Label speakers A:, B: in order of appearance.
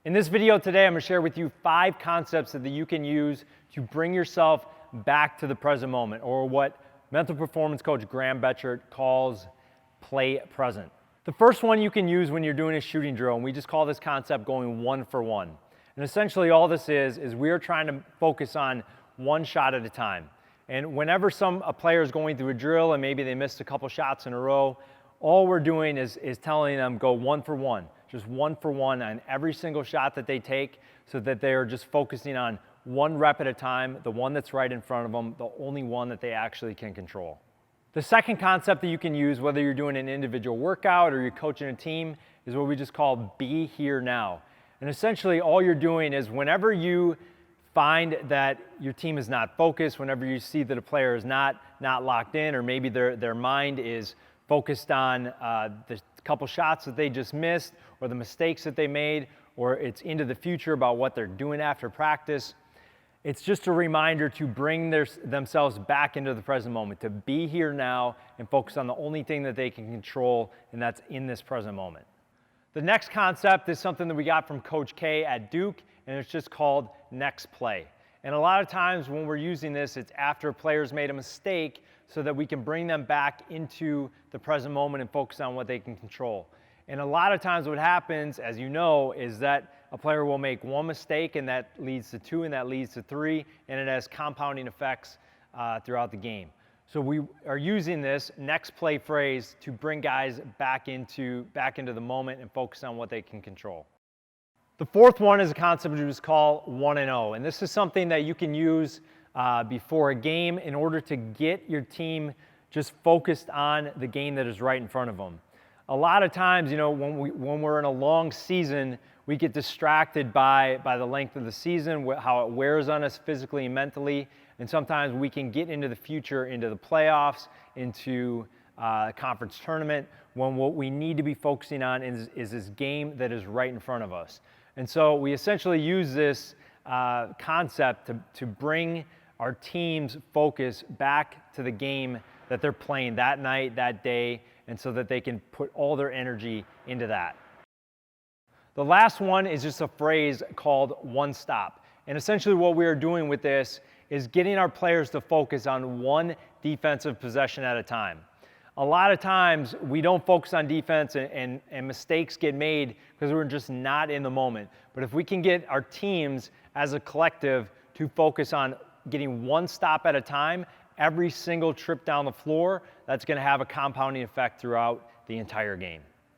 A: In this video today, I'm going to share with you 5 concepts that you can use to bring yourself back to the present moment, or what mental performance coach Graham Betchert calls play present. The first one you can use when you're doing a shooting drill, and we just call this concept going 1 for 1. And essentially all this is we are trying to focus on one shot at a time. And whenever a player is going through a drill and maybe they missed a couple shots in a row, all we're doing is telling them go 1 for 1. Just 1 for 1 on every single shot that they take, so that they're just focusing on one rep at a time, the one that's right in front of them, the only one that they actually can control. The second concept that you can use, whether you're doing an individual workout or you're coaching a team, is what we just call be here now. And essentially all you're doing is whenever you find that your team is not focused, whenever you see that a player is not locked in, or maybe their mind is focused on the couple shots that they just missed, or the mistakes that they made, or it's into the future about what they're doing after practice, it's just a reminder to bring themselves back into the present moment, to be here now and focus on the only thing that they can control, and that's in this present moment. The next concept is something that we got from Coach K at Duke, and it's just called next play. And a lot of times when we're using this, it's after players made a mistake so that we can bring them back into the present moment and focus on what they can control. And a lot of times what happens, as you know, is that a player will make one mistake and that leads to 2 and that leads to 3, and it has compounding effects throughout the game. So we are using this next play phrase to bring guys back into the moment and focus on what they can control. The fourth one is a concept we just call 1 and 0, and this is something that you can use before a game in order to get your team just focused on the game that is right in front of them. A lot of times, you know, when we're in a long season, we get distracted by the length of the season, how it wears on us physically and mentally, and sometimes we can get into the future, into the playoffs, into a conference tournament, when what we need to be focusing on is this game that is right in front of us. And so we essentially use this concept to bring our team's focus back to the game that they're playing that night, that day, and so that they can put all their energy into that. The last one is just a phrase called one stop. And essentially what we are doing with this is getting our players to focus on one defensive possession at a time. A lot of times we don't focus on defense and mistakes get made because we're just not in the moment. But if we can get our teams as a collective to focus on getting one stop at a time, every single trip down the floor, that's going to have a compounding effect throughout the entire game.